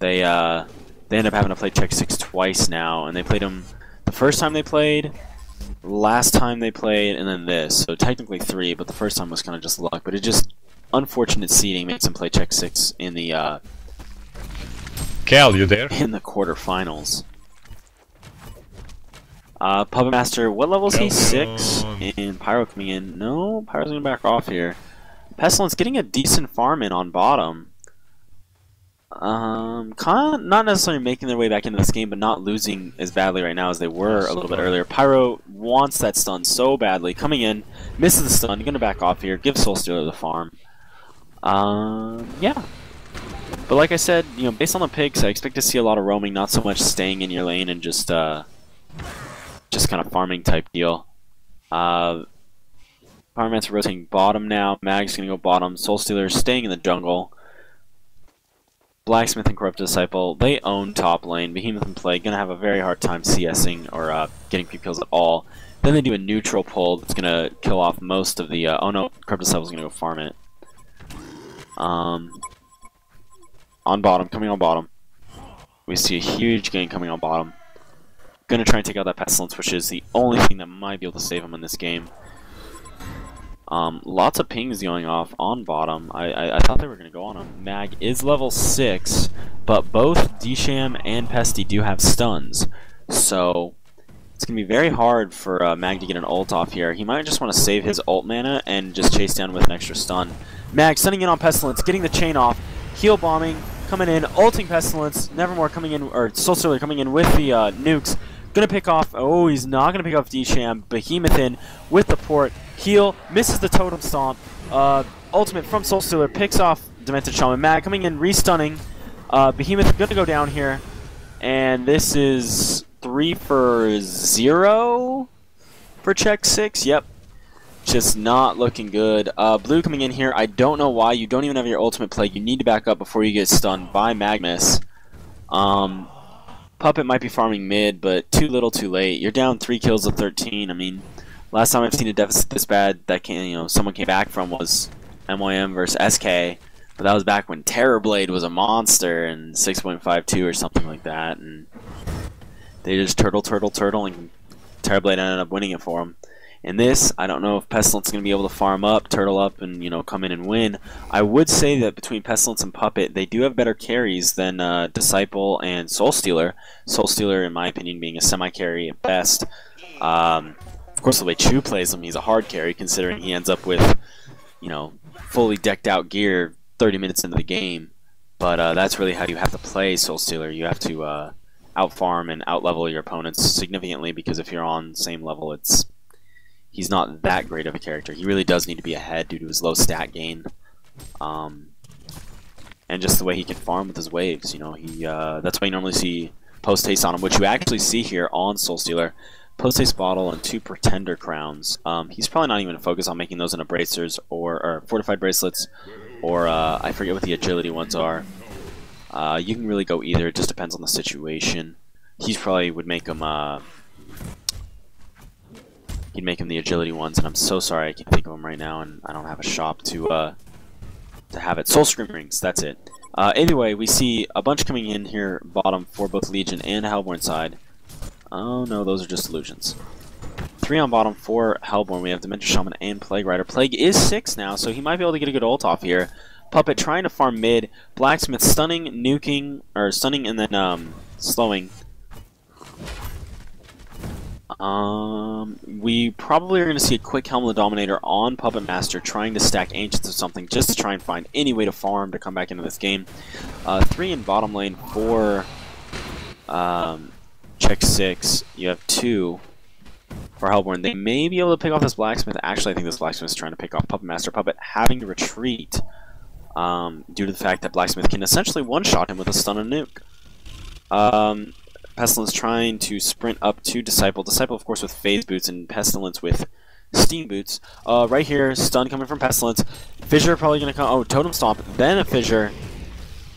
They end up having to play check 6 twice now, and they played him the first time they played, last time they played, and then this. So technically 3, but the first time was kind of just luck. But it just unfortunate seeding makes him play check 6 in the Cal, you there? in the quarterfinals. Puppet Master, what level is he? 6? And Pyro coming in. No, Pyro's going to back off here. Pestilence getting a decent farm in on bottom. Kind of not necessarily making their way back into this game, but not losing as badly right now as they were a little bit earlier. Pyro wants that stun so badly. Coming in, misses the stun, going to back off here, give Soul Stealer the farm. Yeah. But like I said, you know, based on the picks, I expect to see a lot of roaming, not so much staying in your lane and just kind of farming type deal. Pyromancer rotating bottom now. Mag's going to go bottom. Soul Stealer staying in the jungle. Blacksmith and Corrupted Disciple, they own top lane. Behemoth and Plague going to have a very hard time CSing or getting creep kills at all. Then they do a neutral pull that's going to kill off most of the... oh no, Corrupted Disciple's going to go farm it. On bottom, coming on bottom. We see a huge gain coming on bottom. Going to try and take out that Pestilence, which is the only thing that might be able to save him in this game. Lots of pings going off on bottom. I thought they were going to go on him. Mag is level 6, but both Dsham and Pesty do have stuns. So it's going to be very hard for Mag to get an ult off here. He might just want to save his ult mana and just chase down with an extra stun. Mag stunning in on Pestilence, getting the chain off. Heal bombing, coming in, ulting Pestilence. Nevermore coming in, or Soul Stealer coming in with the nukes. Gonna pick off, oh, he's not gonna pick off Dsham. Behemoth in with the port. Heal, misses the totem stomp. Ultimate from Soul Stealer, picks off Demented Shaman. Mag coming in, restunning. Behemoth gonna go down here. And this is 3 for 0 for check 6. Yep. Just not looking good. Blue coming in here. I don't know why. You don't even have your ultimate play. You need to back up before you get stunned by Magnus. Puppet might be farming mid, but too little, too late. You're down 3 kills of 13. I mean, last time I've seen a deficit this bad that someone came back from was MYM versus SK, but that was back when Terrorblade was a monster and 6.52 or something like that, and they just turtle, and Terrorblade ended up winning it for them. In this, I don't know if Pestilence is going to be able to farm up, turtle up, and come in and win. I would say that between Pestilence and Puppet, they do have better carries than Disciple and Soul Stealer. Soul Stealer, in my opinion, being a semi-carry at best. Of course, the way Chu plays him, he's a hard carry, considering he ends up with, fully decked out gear 30 minutes into the game. But that's really how you have to play Soul Stealer. You have to out-farm and out-level your opponents significantly, because if you're on the same level, he's not that great of a character. He really does need to be ahead due to his low stat gain. And just the way he can farm with his waves. That's why you normally see post-haste on him, which you actually see here on Soul Stealer. Post-haste bottle and 2 Pretender Crowns. He's probably not even focused on making those into bracers or fortified bracelets, or I forget what the agility ones are. You can really go either. It just depends on the situation. He probably would make them... He'd make him the agility ones, and I'm so sorry I can't think of them right now, and I don't have a shop to have it. Soul Scream Rings, that's it. Anyway, we see a bunch coming in here bottom for both Legion and Hellborn side. Oh no, those are just illusions. 3 on bottom for Hellborn. We have Dementia Shaman and Plague Rider. Plague is 6 now, so he might be able to get a good ult off here. Puppet trying to farm mid. Blacksmith stunning, nuking, or stunning and then slowing. We probably are going to see a quick Helm of the Dominator on Puppet Master trying to stack Ancients or something just to try and find any way to farm to come back into this game. 3 in bottom lane for check 6. You have 2 for Hellborn. They may be able to pick off this Blacksmith. Actually, I think this Blacksmith is trying to pick off Puppet Master. Puppet having to retreat due to the fact that Blacksmith can essentially one-shot him with a stun and nuke. Pestilence trying to sprint up to Disciple. Disciple, of course, with Phase Boots, and Pestilence with Steam Boots. Right here, stun coming from Pestilence. Fissure probably going to come. Oh, Totem Stomp, then a Fissure.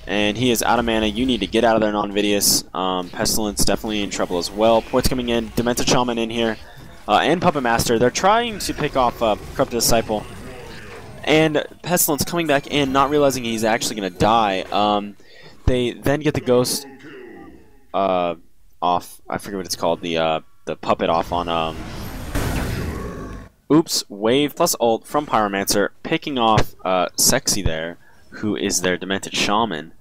And he is out of mana. You need to get out of there, Non-Vidius. Pestilence definitely in trouble as well. Port's coming in. Demented Shaman in here. And Puppet Master. They're trying to pick off Corrupted Disciple. And Pestilence coming back in, not realizing he's actually going to die. They then get the ghost off. I forget what it's called. The puppet off on oops, wave plus ult from Pyromancer, picking off Sexy there, who is their Demented Shaman.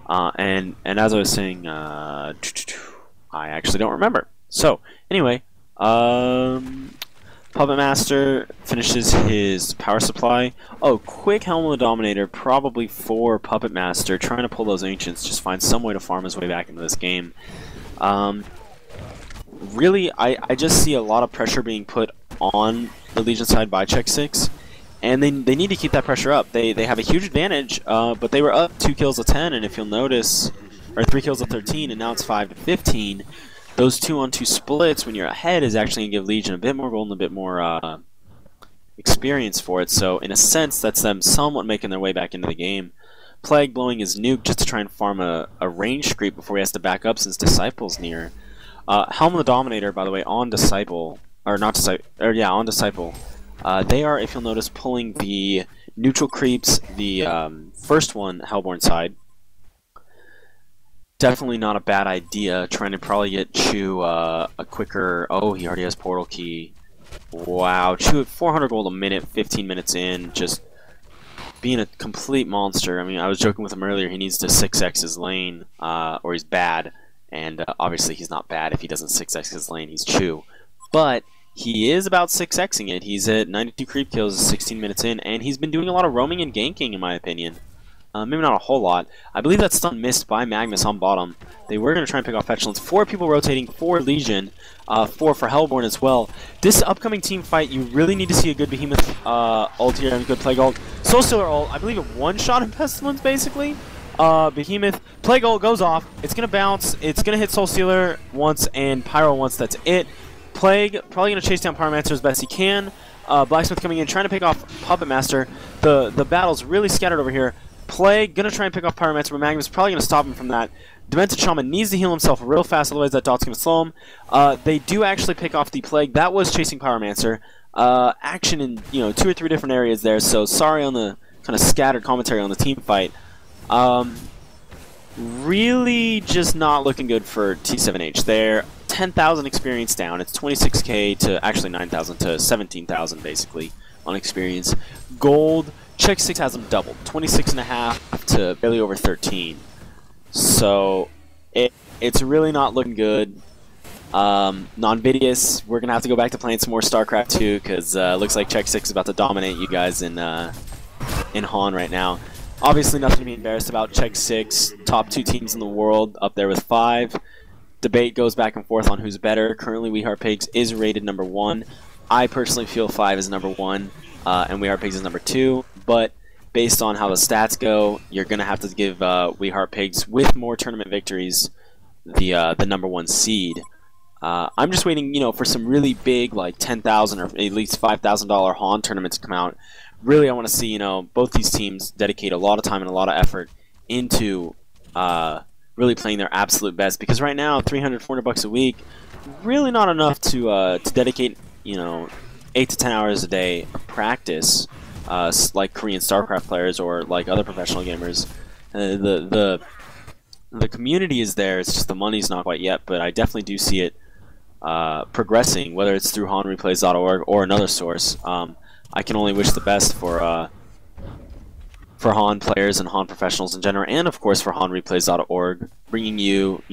And as I was saying, I actually don't remember. So anyway, Puppet Master finishes his power supply. Oh, quick Helm of the Dominator, probably for Puppet Master, trying to pull those Ancients, just find some way to farm his way back into this game. Really, I just see a lot of pressure being put on the Legion side by Check 6, and they need to keep that pressure up. They have a huge advantage, but they were up 2 kills of 10, and if you'll notice, or 3 kills of 13, and now it's 5 to 15. Those 2-on-2 splits when you're ahead is actually going to give Legion a bit more gold and a bit more experience for it. So in a sense, that's them somewhat making their way back into the game. Plague blowing his nuke just to try and farm a range creep before he has to back up since Disciple's near. Helm of the Dominator, by the way, on Disciple, or not Disciple, or yeah, on Disciple. They are, if you'll notice, pulling the neutral creeps, the first one, Hellborn side. Definitely not a bad idea, trying to probably get Chu a quicker... Oh, he already has Portal Key. Wow, Chu at 400 gold a minute, 15 minutes in, just being a complete monster. I mean, I was joking with him earlier, he needs to 6x his lane, or he's bad. And obviously he's not bad if he doesn't 6x his lane, he's Chu. But he is about 6xing it. He's at 92 creep kills, 16 minutes in, and he's been doing a lot of roaming and ganking, in my opinion. Maybe not a whole lot. I believe that stun missed by Magnus on bottom. They were going to try and pick off Petulance. 4 people rotating, 4 Legion, 4 for Hellborn as well. This upcoming team fight, you really need to see a good Behemoth ult here and a good Plague ult. Soul Stealer ult, I believe a one-shot in Pestilence, basically. Behemoth, Plague ult goes off. It's going to bounce. It's going to hit Soul Stealer once and Pyro once. That's it. Plague, probably going to chase down Pyromancer as best he can. Blacksmith coming in, trying to pick off Puppet Master. The battle's really scattered over here. Plague, gonna try and pick off Pyromancer, but Magnus probably gonna stop him from that. Demented Shaman needs to heal himself real fast, otherwise that dot's gonna slow him. They do actually pick off the Plague. That was chasing Pyromancer. Action in 2 or 3 different areas there, so sorry on the kind of scattered commentary on the team fight. Really just not looking good for T7H. They're 10,000 experience down. It's 26k to actually 9,000 to 17,000 basically on experience. Gold. Check 6 has them doubled, 26.5 to barely over 13. So it's really not looking good. Non-Vidius, we're gonna have to go back to playing some more StarCraft 2 because looks like Check 6 is about to dominate you guys in Han right now. Obviously, nothing to be embarrassed about. Check 6, top 2 teams in the world, up there with 5. Debate goes back and forth on who's better. Currently, We Heart Pigs is rated number 1. I personally feel 5 is number 1. And We Heart Pigs is number 2, but based on how the stats go, you're going to have to give We Heart Pigs, with more tournament victories, the number 1 seed. I'm just waiting, for some really big, like 10,000 or at least $5,000 Han tournaments to come out. Really, I want to see, both these teams dedicate a lot of time and a lot of effort into really playing their absolute best, because right now, 300, 400 bucks a week, really not enough to dedicate, 8 to 10 hours a day of practice, like Korean StarCraft players or like other professional gamers. The community is there, it's just the money's not quite yet, but I definitely do see it progressing, whether it's through HanReplays.org or another source. I can only wish the best for Han players and Han professionals in general, and of course for HanReplays.org, bringing you,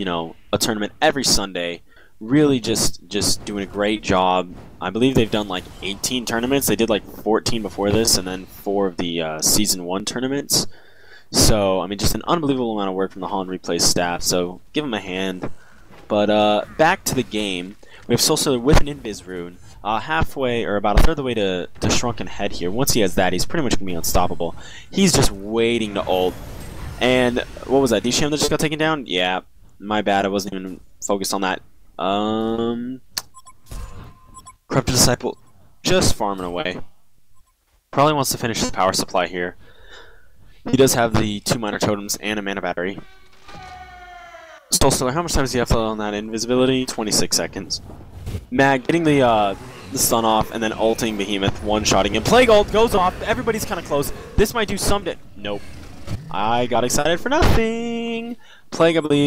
a tournament every Sunday. Really just doing a great job. I believe they've done like 18 tournaments. They did like 14 before this, and then 4 of the Season 1 tournaments. So, I mean, just an unbelievable amount of work from the Han Replay staff, so give them a hand. But back to the game. We have Soul Stealer with an Invis rune. Halfway, or about a third of the way to Shrunken Head here. Once he has that, he's pretty much going to be unstoppable. He's just waiting to ult. And, what was that? DSham that just got taken down? Yeah, my bad. I wasn't even focused on that. Corrupted Disciple just farming away. Probably wants to finish his power supply here. He does have the 2 minor totems and a mana battery. Soul Stealer, how much time does he have on that invisibility? 26 seconds. Mag getting the stun off and then ulting Behemoth, one-shotting him. Plague ult goes off. Everybody's kind of close. This might do some... Nope. I got excited for nothing. watching. Plague, I believe.